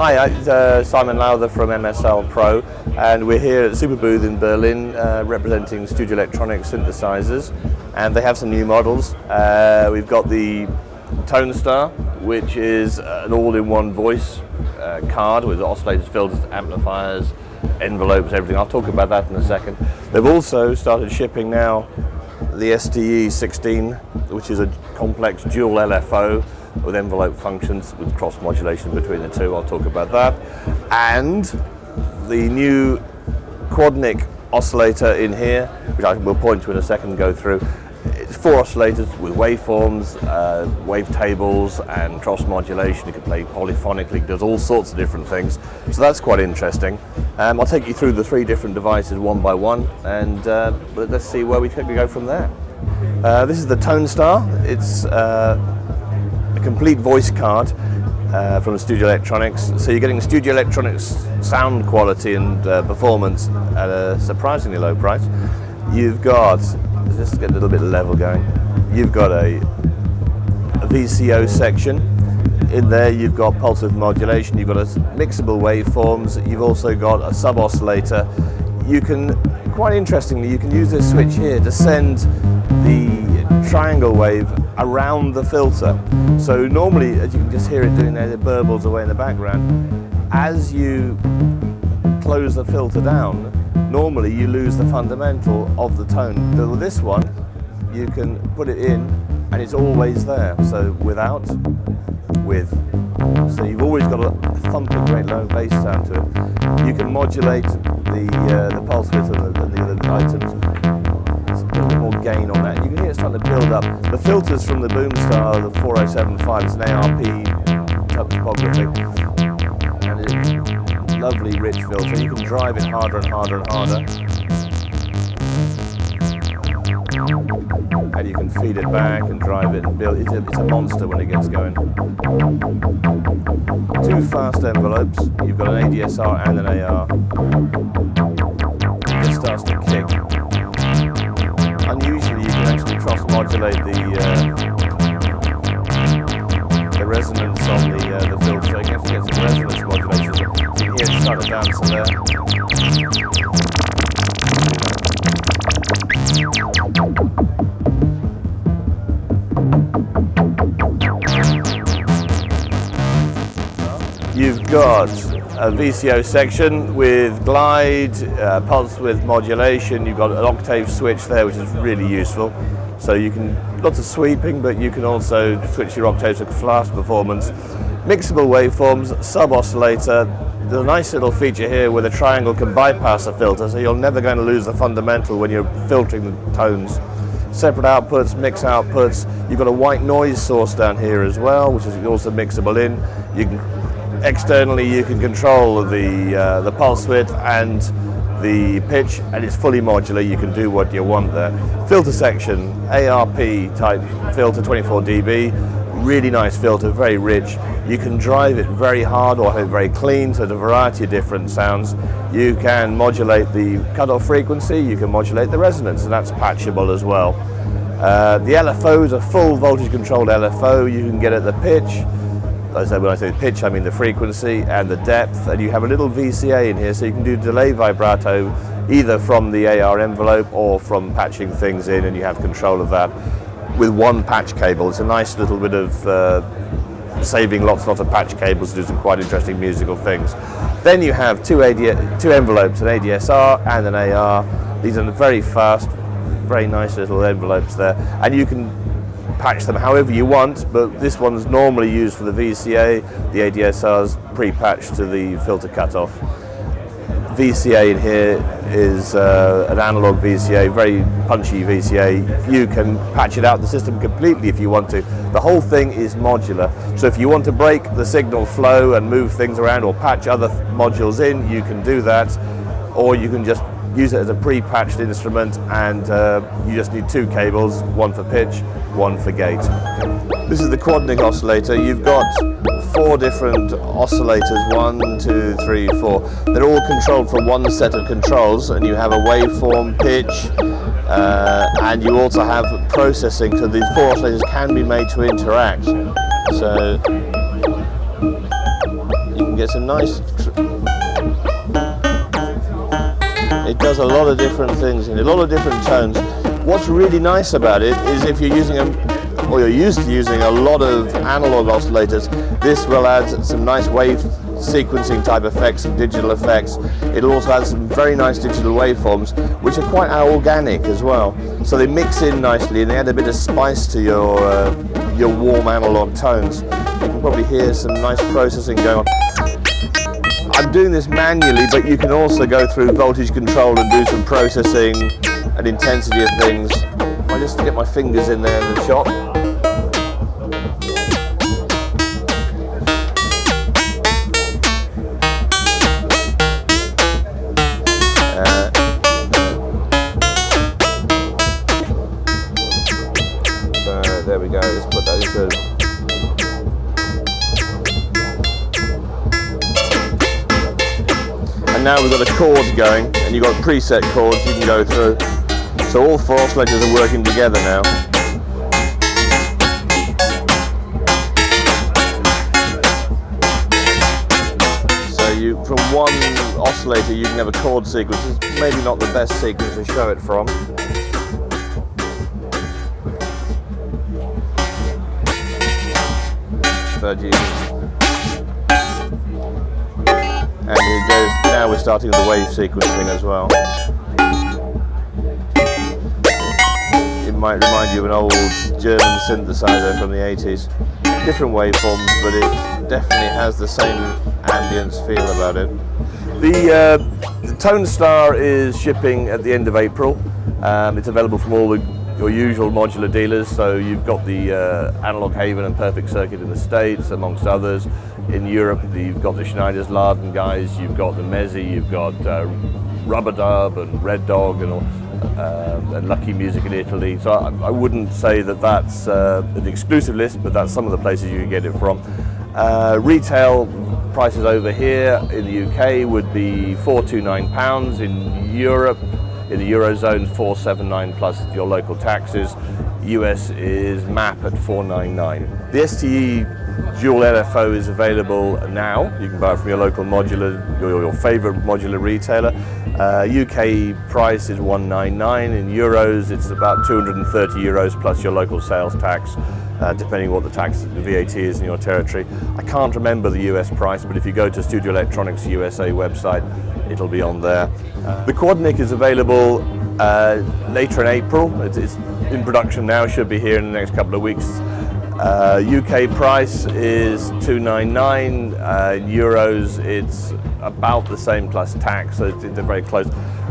Hi, it's Simon Lowther from MSL Pro, and we're here at Superbooth in Berlin representing Studio Electronics synthesizers, and they have some new models. We've got the Tone Star, which is an all-in-one voice card with oscillators, filters, amplifiers, envelopes, everything. I'll talk about that in a second. They've also started shipping now the STE16, which is a complex dual LFO with envelope functions with cross modulation between the two. I'll talk about that. And the new Quadnic oscillator in here, which I will point to in a second and go through. It's 4 oscillators with waveforms, wavetables and cross modulation. You can play polyphonically, does all sorts of different things. So that's quite interesting. I'll take you through the 3 different devices one by one, and let's see where we can go from there. This is the Tone Star. It's a complete voice card from Studio Electronics. So you're getting Studio Electronics sound quality and performance at a surprisingly low price. You've got, let's get a little bit of level going. You've got a VCO section. In there you've got pulse width modulation, you've got a mixable waveforms, you've also got a sub-oscillator. You can, quite interestingly, you can use this switch here to send the triangle wave around the filter. So normally, as you can just hear it doing there, it burbles away in the background. As you close the filter down, normally you lose the fundamental of the tone. With this one, you can put it in and it's always there. So without, with. So you've always got a thumping great low bass sound to it. You can modulate the pulse width and the other items. It's a little bit more gain on that. You can hear it's starting to build up. The filters from the Boomstar, the 4075, it's an ARP topography. And it's a lovely rich filter. You can drive it harder and harder and harder. And you can feed it back and drive it and build it. It's a monster when it gets going. 2 fast envelopes. You've got an ADSR and an AR. It starts to kick. Unusually, you can actually cross-modulate the resonance on the filter. So you can actually get some resonance modulation. You can hear it start to dance in there. You've got a VCO section with glide, pulse width modulation. You've got an octave switch there, which is really useful. So you can, lots of sweeping, but you can also switch your octaves to fast performance. Mixable waveforms, sub-oscillator. There's a nice little feature here where the triangle can bypass the filter, so you're never going to lose the fundamental when you're filtering the tones. Separate outputs, mix outputs. You've got a white noise source down here as well, which is also mixable in. You can externally you can control the pulse width and the pitch, and it's fully modular. You can do what you want there. Filter section, ARP type filter, 24 dB. Really nice filter, very rich. You can drive it very hard or have it very clean, so there's a variety of different sounds. You can modulate the cutoff frequency, you can modulate the resonance, and that's patchable as well. The LFO is a full voltage controlled LFO. You can get at the pitch. As I say, when I say pitch, I mean the frequency and the depth, and you have a little VCA in here, so you can do delay vibrato either from the AR envelope or from patching things in, and you have control of that with one patch cable. It's a nice little bit of saving lots of patch cables to do some quite interesting musical things. Then you have two envelopes, an ADSR and an AR. These are very fast, very nice little envelopes there, and you can patch them however you want, but this one's normally used for the VCA. The ADSR's pre-patched to the filter cutoff. VCA in here is an analog VCA, very punchy VCA. You can patch it out the system completely if you want to. The whole thing is modular, so if you want to break the signal flow and move things around or patch other modules in, you can do that, or you can just use it as a pre-patched instrument, and you just need 2 cables, one for pitch, one for gate. This is the Quadnic oscillator. You've got 4 different oscillators, 1, 2, 3, 4. They're all controlled from one set of controls, and you have a waveform, pitch, and you also have processing, so these 4 oscillators can be made to interact. So you can get some nice... It does a lot of different things in a lot of different tones. What's really nice about it is if you're using or you're used to using a lot of analog oscillators, this will add some nice wave sequencing type effects, some digital effects. It'll also add some very nice digital waveforms, which are quite organic as well. So they mix in nicely and they add a bit of spice to your warm analog tones. You can probably hear some nice processing going on. I'm doing this manually, but you can also go through voltage control and do some processing and intensity of things. I just get my fingers in there in the shop. So there we go. Let's put that into. And now we've got a chord going, and you've got preset chords you can go through. So all four oscillators are working together now. So from one oscillator you can have a chord sequence. It's maybe not the best sequence to show it from. But you and it goes, now we're starting the wave sequencing as well. It might remind you of an old German synthesizer from the 80s. Different waveforms, but it definitely has the same ambience feel about it. The Tone Star is shipping at the end of April. It's available from all your usual modular dealers, so you've got the Analog Haven and Perfect Circuit in the States, amongst others. In Europe, you've got the Schneider's Laden guys, you've got the Mezzi, you've got Rubber Dub and Red Dog and Lucky Music in Italy. So I wouldn't say that that's an exclusive list, but that's some of the places you can get it from. Retail prices over here in the UK would be £429. In Europe, in the Eurozone, £479 plus your local taxes. US is MAP at £499. The STE Dual LFO is available now. You can buy it from your local modular, your favourite modular retailer. UK price is £199. In euros, it's about €230 plus your local sales tax, depending what the VAT is in your territory. I can't remember the US price, but if you go to Studio Electronics USA website, it'll be on there. The Quadnic is available later in April. It's in production now, should be here in the next couple of weeks. UK price is $299. In euros, it's about the same plus tax, so they're very close.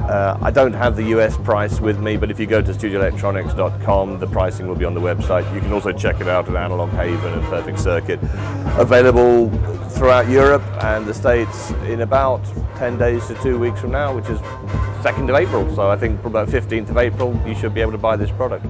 I don't have the US price with me, but if you go to studioelectronics.com, the pricing will be on the website. You can also check it out at Analog Haven and Perfect Circuit. Available throughout Europe and the States in about 10 days to 2 weeks from now, which is 2nd of April. So I think about 15th of April, you should be able to buy this product.